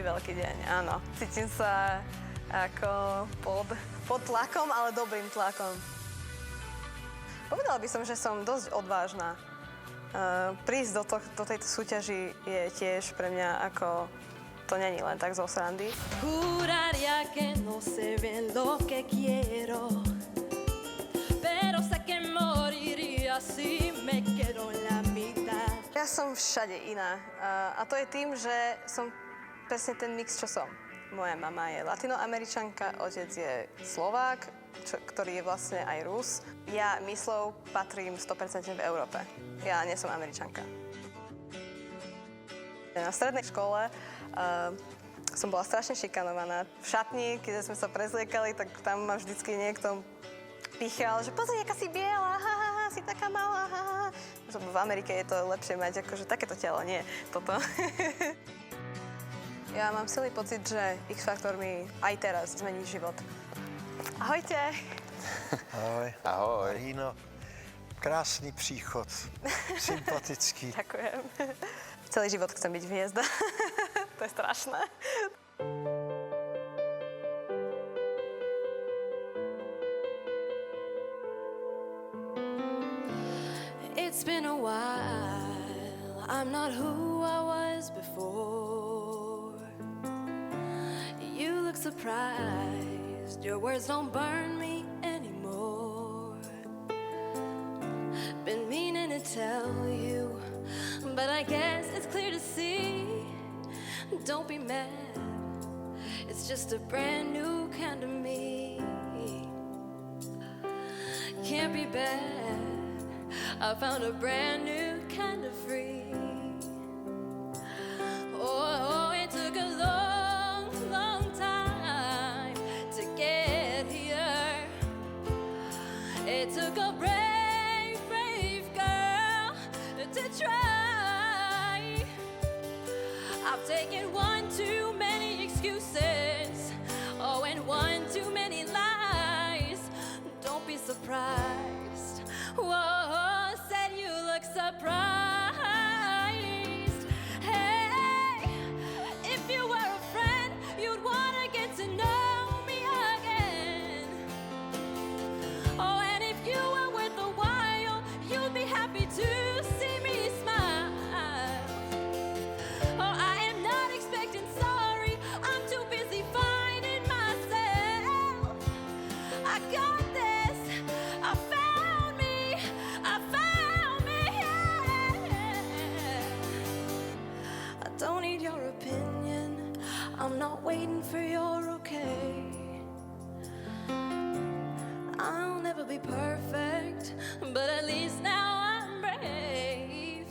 veľký deň, áno. Cítim sa ako pod tlakom, ale dobrým tlakom. Povedala by som, že som dosť odvážna. Prísť do tejto súťaži je tiež pre mňa ako... To není len tak zo srandy. Juraría que no se ve lo que quiero, pero sé que moriría si me quedo en la mitad. Ja som všade iná. A to je tým, že som presne ten mix, čo som. Moja mama je latinoameričanka, otec je Slovák, ktorý je vlastne aj Rus. Ja myslou patrím 100% v Európe. Ja nie som Američanka. Na strednej škole som bola strašne šikanovaná. V šatni, keď sme sa prezliekali, tak tam ma vždycky niekto píchal, že pozri, aká si biela, si taká malá, V Amerike je to lepšie mať akože takéto telo, nie toto. Ja mám silný pocit, že X-Factor mi aj teraz zmení život. Ahojte. Ahoj. Ahoj. Marino, krásný příchod, sympatický. Ďakujem. Celý život chcem byť hviezda. To je strašné. It's been a while, I'm not who I was before. You look surprised, your words don't burn me anymore. Been meaning to tell you, but I guess it's clear to see. Don't be mad, it's just a brand new kind of me. Can't be bad, I found a brand new kind of free. Oh, it took a long, long time to get here. It took a brave, brave girl to try. I've taken one too many excuses, oh, and one too many lies. Don't be surprised. Whoa, said you look surprised. Hey, if you were a friend, you'd wanna get to know me again. Oh, and if you were worth a while, you'd be happy to see me smile. Oh, I am not expecting sorry, I'm too busy finding myself. I got this, I found me, yeah. I don't need your opinion, I'm not waiting for your okay. I'll never be perfect, but at least now I'm brave.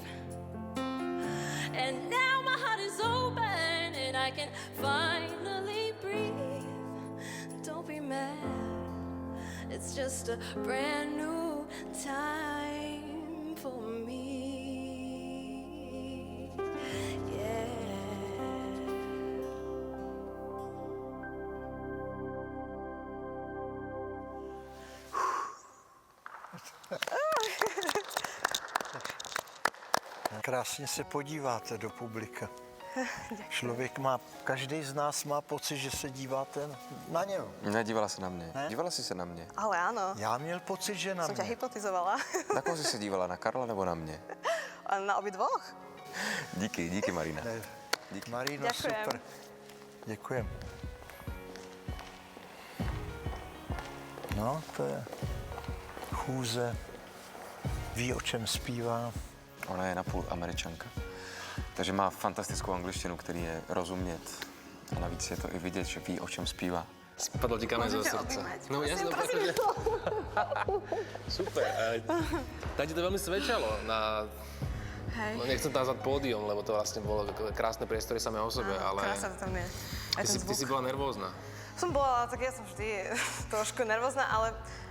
And now my heart is open and I can finally breathe. Don't be mad, it's just a brand new time for me. Yeah. Krásně se podíváte do publika. Člověk má, každý z nás má pocit, že se díváte na něho. Nedívala se na mě. Ne? Dívala jsi se na mě? Ale áno, Já měl pocit, že na som ťa mě. hypnotizovala. Na koho jsi se dívala? Na Karla nebo na mě? A na obidvoch? Díky Marina. Ne, Díky. Marino, Ďakujem. super. Děkujem. No, to je chůze, ví, o čem zpívá. Ona je napůl Američanka. Takže má fantastickou angličtinu, který je rozumět. A navíc je to i vidět, že ví, o čem zpívá. Spadlo ti kameň zo Môžete srdca. objímať. No jasne, Prosím, pretože... Super. Tak ti to veľmi svedčalo na... Hej. No nechcem to nazvať pódium, lebo to vlastne bolo krásne priestory samé o sebe, ale... Krása to tam je. Aj ten Ty zvuk. si bola nervózna. Som bola, tak ja som vždy trošku nervózna,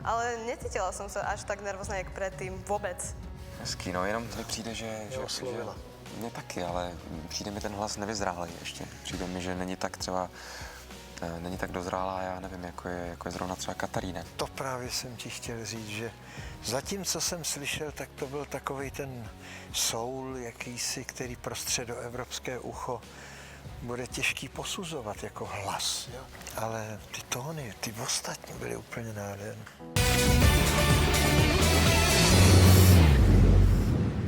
ale necítila som sa až tak nervózna, jak predtým. Vôbec. Hezký, no jenom mi přijde, že oslovila. Mně taky, ale přijde mi ten hlas nevyzrálý ještě. Přijde mi, že není tak třeba, není tak dozrálá, já nevím, jako je zrovna třeba Katarína. To právě jsem ti chtěl říct, že zatím, co jsem slyšel, tak to byl takovej ten soul jakýsi, který pro středoevropské ucho bude těžký posuzovat jako hlas, jo? Ale ty tóny, ty ostatní byly úplně nádherné.